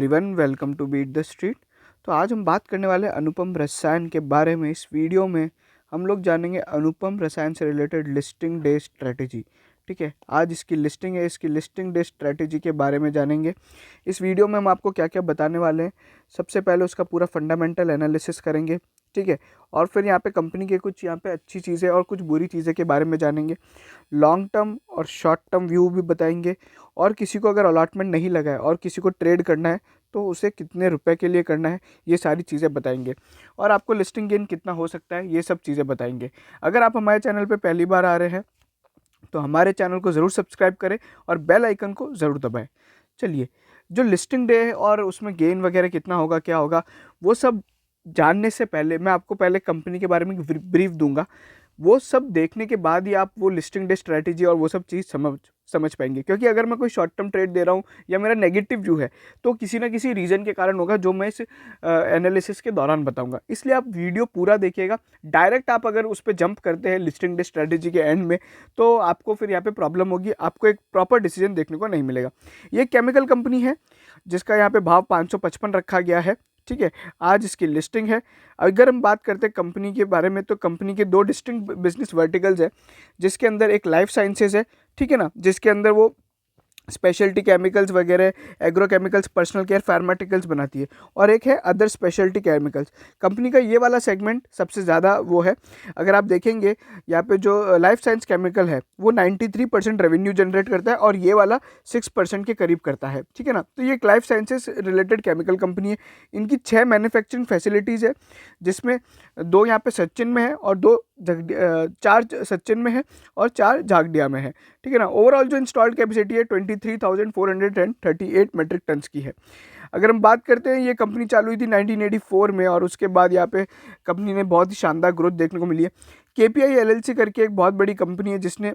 Everyone, welcome to Beat the Street. तो आज हम बात करने वाले हैं अनुपम रसायन के बारे में। इस वीडियो में हम लोग जानेंगे अनुपम रसायन से रिलेटेड लिस्टिंग डे स्ट्रेटेजी। ठीक है, आज इसकी लिस्टिंग है, इसकी लिस्टिंग डे स्ट्रेटेजी के बारे में जानेंगे। इस वीडियो में हम आपको क्या क्या बताने वाले हैं। सबसे पहले उसका पूरा फंडामेंटल एनालिसिस करेंगे, ठीक है। और फिर यहाँ पे कंपनी के कुछ यहाँ पे अच्छी चीज़ें और कुछ बुरी चीज़ें के बारे में जानेंगे। लॉन्ग टर्म और शॉर्ट टर्म व्यू भी बताएंगे। और किसी को अगर अलॉटमेंट नहीं लगा है और किसी को ट्रेड करना है तो उसे कितने रुपए के लिए करना है, ये सारी चीज़ें बताएंगे। और आपको लिस्टिंग गेन कितना हो सकता है, ये सब चीज़ें बताएंगे। अगर आप हमारे चैनल पे पहली बार आ रहे हैं तो हमारे चैनल को ज़रूर सब्सक्राइब करें और बेल आइकन को ज़रूर दबाएं। चलिए, जो लिस्टिंग डे है और उसमें गेन वगैरह कितना होगा, क्या होगा, वो सब जानने से पहले मैं आपको पहले कंपनी के बारे में ब्रीफ दूंगा। वो सब देखने के बाद ही आप वो लिस्टिंग डे स्ट्रेटेजी और वो सब चीज़ समझ पाएंगे। क्योंकि अगर मैं कोई शॉर्ट टर्म ट्रेड दे रहा हूँ या मेरा नेगेटिव व्यू है तो किसी ना किसी रीज़न के कारण होगा, जो मैं इस एनालिसिस के दौरान बताऊंगा। इसलिए आप वीडियो पूरा देखिएगा। डायरेक्ट आप अगर उस पर जंप करते हैं लिस्टिंग डे स्ट्रेटेजी के एंड में तो आपको फिर यहाँ पे प्रॉब्लम होगी, आपको एक प्रॉपर डिसीजन देखने को नहीं मिलेगा। ये केमिकल कंपनी है जिसका यहाँ पे भाव 555 रखा गया है, ठीक है। आज इसकी लिस्टिंग है। अगर हम बात करते हैं कंपनी के बारे में तो कंपनी के दो डिस्टिंक्ट बिजनेस वर्टिकल्स है, जिसके अंदर एक लाइफ साइंसेज है, ठीक है ना, जिसके अंदर वो स्पेशलिटी केमिकल्स वगैरह, एग्रो केमिकल्स, पर्सनल केयर, फार्माटिकल्स बनाती है। और एक है अदर स्पेशलिटी केमिकल्स। कंपनी का ये वाला सेगमेंट सबसे ज़्यादा वो है। अगर आप देखेंगे यहाँ पे जो लाइफ साइंस केमिकल है वो 93% रेवेन्यू जनरेट करता है और ये वाला 6% के करीब करता है, ठीक है ना। तो ये एक life sciences related chemical company है। इनकी 6 मैन्युफैक्चरिंग फैसिलिटीज़ है, जिसमें 2 यहाँ पे सचिन में है और 4 सचिन में है और 4 झागडिया में है, ठीक है ना। ओवरऑल जो इंस्टॉल्ड कैपेसिटी है 23,438 मेट्रिक टन्स की है। अगर हम बात करते हैं, ये कंपनी चालू हुई थी 1984 में और उसके बाद यहाँ पे कंपनी ने बहुत ही शानदार ग्रोथ देखने को मिली है। केपीआई एलएलसी करके एक बहुत बड़ी कंपनी है जिसने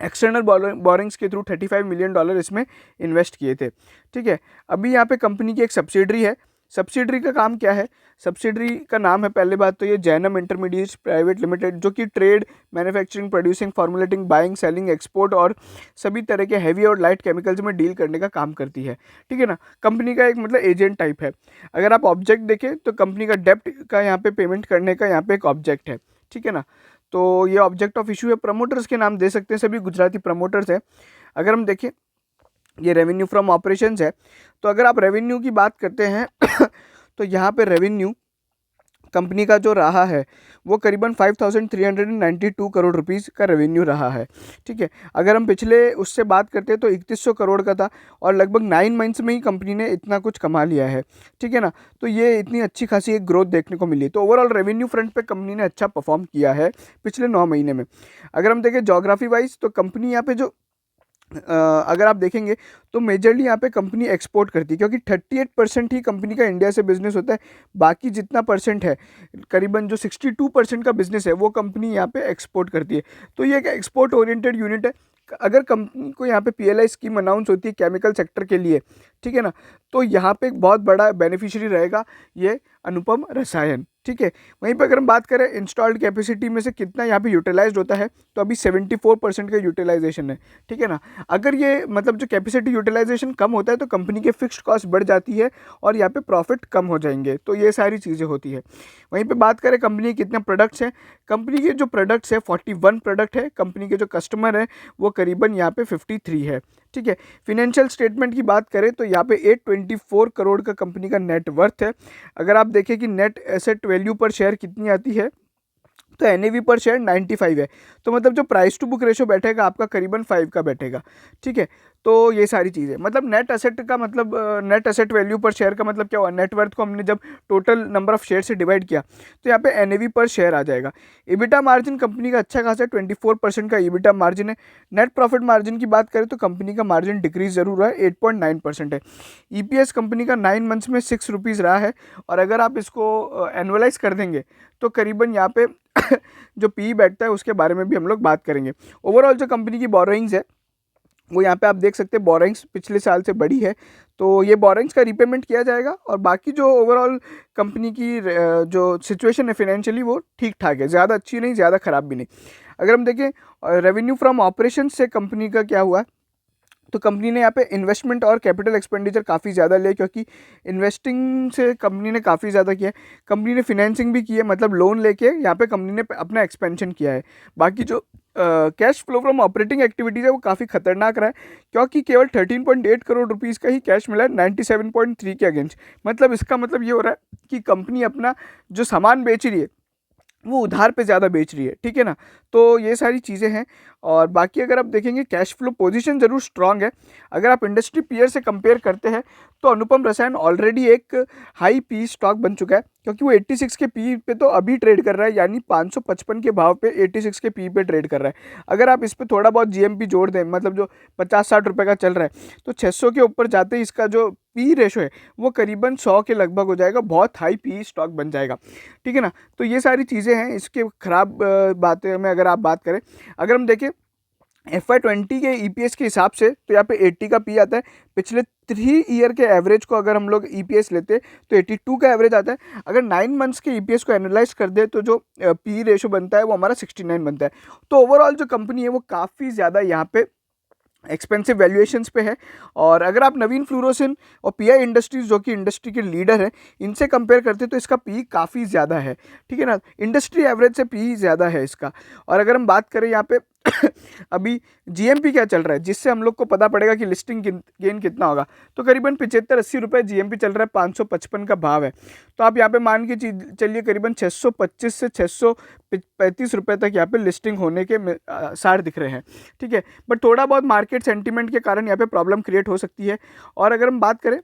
एक्सटर्नल बोरिंग्स के थ्रू $35 मिलियन इसमें इन्वेस्ट किए थे, ठीक है। अभी यहाँ पे कंपनी की एक सब्सिडरी है। सब्सिडरी का काम क्या है? सब्सिडरी का नाम है, पहले बात तो ये जैनम इंटरमीडिएट्स प्राइवेट लिमिटेड, जो कि trade, manufacturing, producing, formulating, buying, selling, export और सभी तरह के हैवी और लाइट केमिकल्स में डील करने का काम करती है, ठीक है ना। कंपनी का एक मतलब एजेंट टाइप है। अगर आप ऑब्जेक्ट देखें तो कंपनी का डेप्ट का यहाँ पे पेमेंट करने का यहाँ पे एक ऑब्जेक्ट है, ठीक है ना। तो ये ऑब्जेक्ट ऑफ इशू है। प्रमोटर्स के नाम दे सकते हैं, सभी गुजराती प्रमोटर्स हैं। अगर हम देखें, ये रेवेन्यू फ्रॉम ऑपरेशंस है। तो अगर आप रेवेन्यू की बात करते हैं तो यहाँ पे रेवेन्यू कंपनी का जो रहा है वो करीबन 5,392 करोड़ रुपीस का रेवेन्यू रहा है, ठीक है। अगर हम पिछले उससे बात करते हैं तो 3100 करोड़ का था और लगभग 9 मंथ्स में ही कंपनी ने इतना कुछ कमा लिया है, ठीक है ना। तो ये इतनी अच्छी खासी एक ग्रोथ देखने को मिली। तो ओवरऑल रेवेन्यू फ्रंट पे कंपनी ने अच्छा परफॉर्म किया है पिछले 9 महीने में। अगर हम देखें जोग्राफी वाइज तो कंपनी यहाँ पे जो अगर आप देखेंगे तो मेजरली यहाँ पे कंपनी एक्सपोर्ट करती है, क्योंकि 38% ही कंपनी का इंडिया से बिजनेस होता है। बाकी जितना परसेंट है, करीबन जो 62% का बिजनेस है, वो कंपनी यहाँ पे एक्सपोर्ट करती है। तो ये एक एक्सपोर्ट ओरिएंटेड यूनिट है। अगर कंपनी को यहाँ पे पीएलआई स्कीम अनाउंस होती है केमिकल सेक्टर के लिए, ठीक है ना, तो यहाँ पे एक बहुत बड़ा बेनिफिशियरी रहेगा ये अनुपम रसायन, ठीक है। वहीं पर अगर हम बात करें इंस्टॉल्ड कैपेसिटी में से कितना यहाँ पे यूटिलाइज्ड होता है तो अभी 74% का यूटिलाइजेशन है, ठीक है ना। अगर ये मतलब जो कैपेसिटी यूटिलाइजेशन कम होता है तो कंपनी के फिक्स्ड कॉस्ट बढ़ जाती है और यहाँ पे प्रॉफिट कम हो जाएंगे। तो ये सारी चीज़ें होती है। वहीं पे बात करें कंपनी के कितने प्रोडक्ट्स हैं, कंपनी के जो प्रोडक्ट्स है 41 प्रोडक्ट है। कंपनी के जो कस्टमर है वो करीबन यहाँ पे 53 है, ठीक है। फिनेंशियल स्टेटमेंट की बात करें तो यहाँ पे 824 करोड़ का कंपनी का नेट वर्थ है। अगर आप देखें कि नेट एसेट वैल्यू पर शेयर कितनी आती है तो एनएवी पर शेयर 95 है। तो मतलब जो प्राइस टू बुक रेशो बैठेगा आपका करीबन 5 का बैठेगा, ठीक है। तो ये सारी चीज़ें मतलब नेट एसेट का मतलब नेट एसेट वैल्यू पर शेयर का मतलब क्या हुआ, नेटवर्थ को हमने जब टोटल नंबर ऑफ शेयर से डिवाइड किया तो यहाँ पे एनएवी पर शेयर आ जाएगा। इबिटा मार्जिन कंपनी का अच्छा खासा 24% का इबिटा मार्जिन है। नेट प्रॉफिट मार्जिन की बात करें तो कंपनी का मार्जिन डिक्रीज जरूर है, 8.9% है। ईपीएस कंपनी का 9 मंथ्स में 6 रुपीज़ रहा है और अगर आप इसको एनुअलाइज कर देंगे तो करीबन यहाँ पे जो पी बैठता है उसके बारे में भी हम लोग बात करेंगे। ओवरऑल जो कंपनी की बोरोइंग्स है वो यहाँ पे आप देख सकते हैं, बोरोइंग्स पिछले साल से बढ़ी है। तो ये बोरोइंग्स का रीपेमेंट किया जाएगा और बाकी जो ओवरऑल कंपनी की जो सिचुएशन है फाइनेंशियली वो ठीक ठाक है, ज़्यादा अच्छी नहीं, ज़्यादा ख़राब भी नहीं। अगर हम देखें रेवेन्यू फ्रॉम ऑपरेशन से कंपनी का क्या हुआ तो कंपनी ने यहाँ पे इन्वेस्टमेंट और कैपिटल एक्सपेंडिचर काफ़ी ज़्यादा लिया, क्योंकि इन्वेस्टिंग से कंपनी ने काफ़ी ज़्यादा किया है। कंपनी ने फिनेंसिंग भी की है, मतलब लोन लेके यहाँ पे कंपनी ने अपना एक्सपेंशन किया है। बाकी जो cash flow from operating activities है वो काफ़ी खतरनाक रहा है, क्योंकि केवल 13.8 करोड़ रुपीज़ का ही कैश मिला है 97.3 के अगेंस्ट। मतलब इसका मतलब ये हो रहा है कि कंपनी अपना जो सामान बेच रही है वो उधार पे ज़्यादा बेच रही है, ठीक है ना। तो ये सारी चीज़ें हैं। और बाकी अगर आप देखेंगे कैश फ्लो पोजीशन ज़रूर स्ट्रांग है। अगर आप इंडस्ट्री पीयर से कंपेयर करते हैं तो अनुपम रसायन ऑलरेडी एक हाई पी स्टॉक बन चुका है, क्योंकि वो 86 के पी पे तो अभी ट्रेड कर रहा है, यानी 555 के भाव पे 86 के पी पे ट्रेड कर रहा है। अगर आप इस पर थोड़ा बहुत जीएमपी जोड़ दें, मतलब जो 50-60 रुपये का चल रहा है, तो 600 के ऊपर जाते ही इसका जो पी रेशो है वो करीबन 100 के लगभग हो जाएगा, बहुत हाई पी स्टॉक बन जाएगा, ठीक है ना। तो ये सारी चीज़ें हैं इसके ख़राब बातें में। अगर आप बात करें, अगर हम देखें FY20 के EPS के हिसाब से, तो यहाँ पे 80 का पी आता है। पिछले 3 ईयर के एवरेज को अगर हम लोग EPS लेते हैं तो 82 का एवरेज आता है। अगर 9 मंथ्स के EPS को एनालाइज कर दे तो जो पी रेशो बनता है वो हमारा 69 बनता है। तो ओवरऑल जो कंपनी है वो काफ़ी ज़्यादा यहाँ पे एक्सपेंसिव वैल्यूएशंस पे है। और अगर आप नवीन फ्लोरोसिन और पीआई इंडस्ट्रीज जो कि इंडस्ट्री के लीडर है इनसे कंपेयर करते हैं तो इसका पी काफ़ी ज़्यादा है, ठीक है ना। इंडस्ट्री एवरेज से पी ज़्यादा है इसका। और अगर हम बात करें यहाँ पे अभी जीएमपी क्या चल रहा है, जिससे हम लोग को पता पड़ेगा कि लिस्टिंग गेन कितना होगा, तो करीबन 75-80 रुपये जीएमपी चल रहा है, 555 का भाव है। तो आप यहाँ पे मान के चलिए करीबन 625 से 635 रुपये तक यहाँ पे लिस्टिंग होने के सार दिख रहे हैं, ठीक है। बट थोड़ा बहुत मार्केट सेंटीमेंट के कारण यहाँ पे प्रॉब्लम क्रिएट हो सकती है। और अगर हम बात करें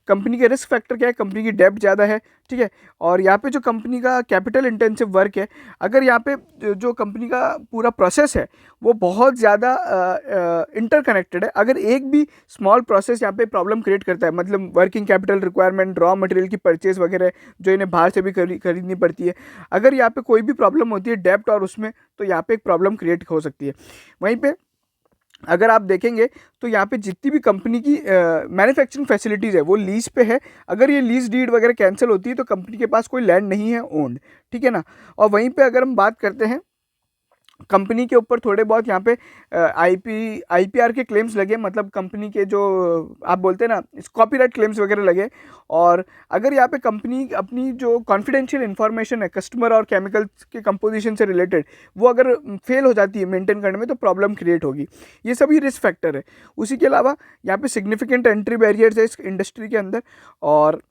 कंपनी के रिस्क फैक्टर क्या है, कंपनी की डेब्ट ज़्यादा है, ठीक है। और यहाँ पे जो कंपनी का कैपिटल इंटेंसिव वर्क है, अगर यहाँ पे जो कंपनी का पूरा प्रोसेस है वो बहुत ज़्यादा इंटरकनेक्टेड है। अगर एक भी स्मॉल प्रोसेस यहाँ पे प्रॉब्लम क्रिएट करता है, मतलब working capital requirement, raw material की परचेज वगैरह जो इन्हें बाहर से भी खरीदनी पड़ती है, अगर यहाँ पे कोई भी प्रॉब्लम होती है डेब्ट और उसमें, तो यहाँ पे एक प्रॉब्लम क्रिएट हो सकती है। वहीं पे अगर आप देखेंगे तो यहाँ पे जितनी भी कंपनी की मैन्युफैक्चरिंग फैसिलिटीज़ है वो लीज पे है। अगर ये लीज डीड वगैरह कैंसिल होती है तो कंपनी के पास कोई लैंड नहीं है ओन्ड, ठीक है ना। और वहीं पे अगर हम बात करते हैं कंपनी के ऊपर थोड़े बहुत यहाँ पे आईपीआर के क्लेम्स लगे, मतलब कंपनी के जो आप बोलते हैं ना कॉपीराइट क्लेम्स वगैरह लगे। और अगर यहाँ पे कंपनी अपनी जो कॉन्फिडेंशियल इन्फॉर्मेशन है कस्टमर और केमिकल्स के कंपोजिशन से रिलेटेड वो अगर फेल हो जाती है मेंटेन करने में तो प्रॉब्लम क्रिएट होगी। ये सभी रिस्क फैक्टर है। उसी के अलावा यहाँ पे सिग्निफिकेंट एंट्री बैरियर्स है इस इंडस्ट्री के अंदर। और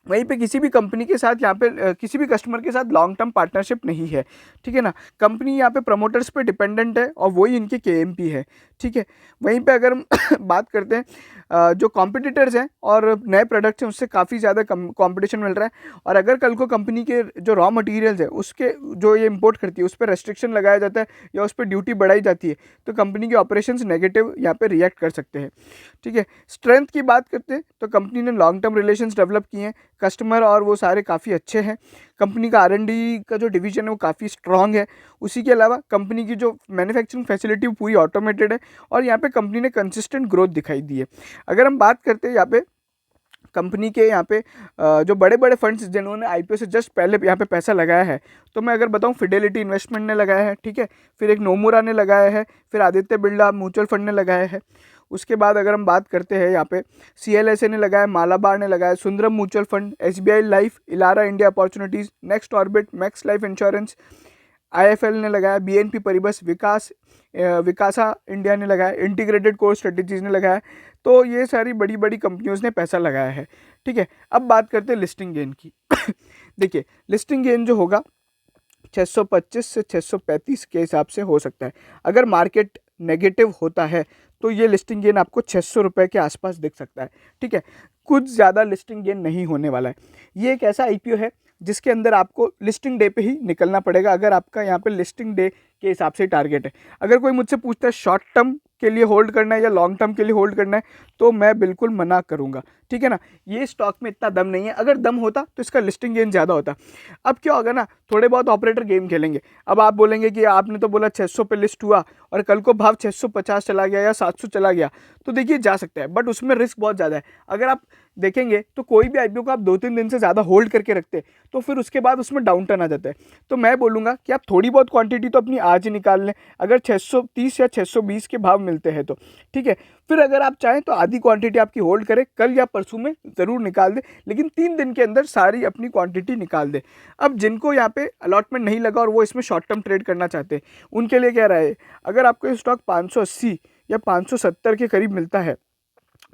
वहीं पे किसी भी कंपनी के साथ यहाँ पे किसी भी कस्टमर के साथ लॉन्ग टर्म पार्टनरशिप नहीं है, ठीक है ना। कंपनी यहाँ पे प्रमोटर्स पे डिपेंडेंट है और वही इनके केएमपी है, ठीक है। वहीं पे अगर हम बात करते हैं जो कॉम्पिटिटर्स हैं और नए प्रोडक्ट्स हैं उससे काफ़ी ज़्यादा कॉम्पिटिशन मिल रहा है। और अगर कल को कंपनी के जो रॉ मटेरियल्स है उसके जो ये इंपोर्ट करती है उस पर रेस्ट्रिक्शन लगाया जाता है या उस पर ड्यूटी बढ़ाई जाती है तो कंपनी के ऑपरेशंस नेगेटिव यहाँ पे रिएक्ट कर सकते हैं, ठीक है। स्ट्रेंथ की बात करते हैं तो कंपनी ने लॉन्ग टर्म रिलेशंस डेवलप किए हैं, कस्टमर और वो सारे काफ़ी अच्छे हैं। कंपनी का R&D का जो डिवीजन है वो काफ़ी स्ट्रांग है। उसी के अलावा कंपनी की जो मैन्युफैक्चरिंग फैसिलिटी पूरी ऑटोमेटेड है और यहाँ पे कंपनी ने कंसिस्टेंट ग्रोथ दिखाई दी है। अगर हम बात करते हैं यहाँ पे कंपनी के यहाँ पे जो बड़े बड़े फंड्स जिन्होंने आईपीओ से जस्ट पहले यहाँ पे पैसा लगाया है, तो मैं अगर बताऊँ फिडेलिटी इन्वेस्टमेंट ने लगाया है, ठीक है। फिर एक नोमुरा ने लगाया है, फिर आदित्य बिरला म्यूचुअल फंड ने लगाया है। उसके बाद अगर हम बात करते हैं यहाँ पे CLSA ने लगाया, मालाबार ने लगाया, Sundaram mutual fund, SBI life, Elara India opportunities, next orbit, Max life insurance, IFL ने लगाया, BNP परिबस, विकासा इंडिया ने लगाया, इंटीग्रेटेड कोर स्ट्रेटेजीज ने लगाया। तो ये सारी बड़ी बड़ी कंपनियों ने पैसा लगाया है, ठीक है। अब बात करते हैं लिस्टिंग गेन की। देखिए लिस्टिंग गेन जो होगा 625 से 635 के हिसाब से हो सकता है। अगर मार्केट नेगेटिव होता है तो ये लिस्टिंग गेन आपको 600 रुपये के आसपास दिख सकता है, ठीक है। कुछ ज़्यादा लिस्टिंग गेन नहीं होने वाला है। ये एक ऐसा IPO है जिसके अंदर आपको लिस्टिंग डे पे ही निकलना पड़ेगा अगर आपका यहाँ पे लिस्टिंग डे के हिसाब से टारगेट है। अगर कोई मुझसे पूछता है शॉर्ट टर्म के लिए होल्ड करना है या लॉन्ग टर्म के लिए होल्ड करना है तो मैं बिल्कुल मना करूंगा, ठीक है ना। ये स्टॉक में इतना दम नहीं है, अगर दम होता तो इसका लिस्टिंग गेन ज़्यादा होता। अब क्या होगा ना, थोड़े बहुत ऑपरेटर गेम खेलेंगे। अब आप बोलेंगे कि आपने तो बोला 600 पे लिस्ट हुआ और कल को भाव 650 चला गया या 700 चला गया, तो देखिए जा सकता है, बट उसमें रिस्क बहुत ज़्यादा है। अगर आप देखेंगे तो कोई भी IPO को आप 2-3 दिन से ज़्यादा होल्ड करके रखते तो फिर उसके बाद उसमें डाउन टर्न आ जाता है। तो मैं बोलूँगा कि आप थोड़ी बहुत क्वांटिटी तो अपनी आज ही निकाल लें अगर 630 या 620 के भाव मिलते हैं तो, ठीक है। फिर अगर आप चाहें तो आधी क्वांटिटी आपकी होल्ड करें, कल या परसों में ज़रूर निकाल दें, लेकिन 3 दिन के अंदर सारी अपनी क्वांटिटी निकाल दें। अब जिनको यहाँ पे अलॉटमेंट नहीं लगा और वो इसमें शॉर्ट टर्म ट्रेड करना चाहते हैं, उनके लिए क्या रहे, अगर आपको ये स्टॉक 580 या 570 के करीब मिलता है,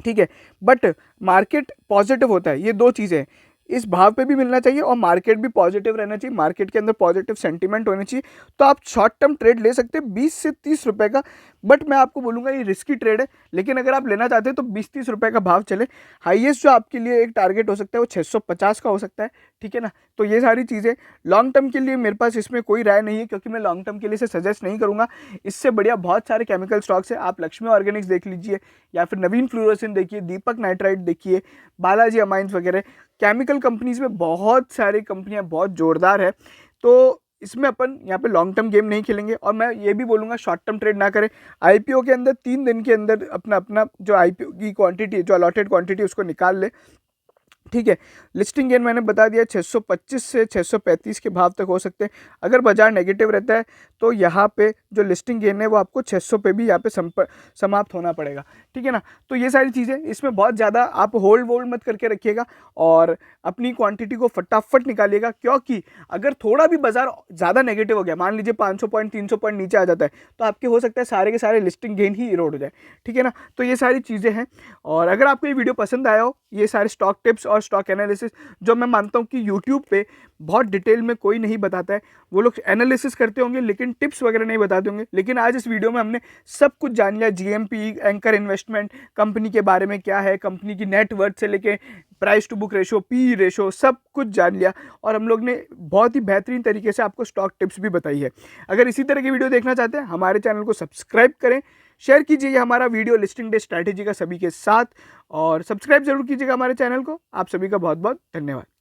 ठीक है, बट मार्केट पॉजिटिव होता है, ये दो चीज़ें, इस भाव पे भी मिलना चाहिए और मार्केट भी पॉजिटिव रहना चाहिए, मार्केट के अंदर पॉजिटिव सेंटीमेंट होनी चाहिए, तो आप शॉर्ट टर्म ट्रेड ले सकते हैं 20 से 30 रुपए का। बट मैं आपको बोलूँगा ये रिस्की ट्रेड है, लेकिन अगर आप लेना चाहते हैं तो 20-30 रुपए का भाव चले। हाईएस्ट जो आपके लिए एक टारगेट हो सकता है वो 650 का हो सकता है, ठीक है ना। तो ये सारी चीज़ें लॉन्ग टर्म के लिए मेरे पास इसमें कोई राय नहीं है, क्योंकि मैं लॉन्ग टर्म के लिए इसे सजेस्ट नहीं करूँगा। इससे बढ़िया बहुत सारे केमिकल स्टॉक्स है, आप लक्ष्मी ऑर्गेनिक्स देख लीजिए, या फिर नवीन फ्लोरोसिन देखिए, दीपक नाइट्राइट देखिए, बालाजी अमाइंस वगैरह केमिकल कंपनीज में बहुत सारी कंपनियां बहुत जोरदार है। तो इसमें अपन यहाँ पे लॉन्ग टर्म गेम नहीं खेलेंगे, और मैं ये भी बोलूँगा शॉर्ट टर्म ट्रेड ना करें। आईपीओ के अंदर 3 दिन के अंदर अपना अपना जो आईपीओ की क्वांटिटी, जो अलॉटेड क्वांटिटी, उसको निकाल ले, ठीक है। लिस्टिंग गेन मैंने बता दिया 625 से 635 के भाव तक हो सकते हैं। अगर बाजार नेगेटिव रहता है तो यहाँ पे जो लिस्टिंग गेन है वो आपको 600 पे भी यहाँ पे समाप्त होना पड़ेगा, ठीक है ना। तो ये सारी चीज़ें, इसमें बहुत ज़्यादा आप होल्ड वोल्ड मत करके रखिएगा और अपनी क्वांटिटी को फटाफट निकालिएगा, क्योंकि अगर थोड़ा भी बाजार ज़्यादा नेगेटिव हो गया, मान लीजिए 500 पॉइंट 300 पॉइंट नीचे आ जाता है, तो आपके हो सकता है सारे के सारे लिस्टिंग गेन ही इरोड हो जाए, ठीक है ना। तो ये सारी चीज़ें हैं। और अगर आपको ये वीडियो पसंद आया हो, ये सारे स्टॉक टिप्स और स्टॉक एनालिसिस जो मैं मानता हूँ कि यूट्यूब पे बहुत डिटेल में कोई नहीं बताता है, वो लोग एनालिसिस करते होंगे लेकिन टिप्स वगैरह नहीं बताते होंगे, लेकिन आज इस वीडियो में हमने सब कुछ जान लिया। जीएमपी, एंकर इन्वेस्टमेंट, कंपनी के बारे में क्या है, कंपनी की नेटवर्थ से लेके price to book ratio, P ratio, सब कुछ जान लिया, और हम लोग ने बहुत ही बेहतरीन तरीके से आपको स्टॉक टिप्स भी बताई है। अगर इसी तरह की वीडियो देखना चाहते हैं, हमारे चैनल को सब्सक्राइब करें, शेयर कीजिए हमारा वीडियो लिस्टिंग डे स्ट्रैटेजी का सभी के साथ, और सब्सक्राइब जरूर कीजिएगा हमारे चैनल को। आप सभी का बहुत बहुत धन्यवाद।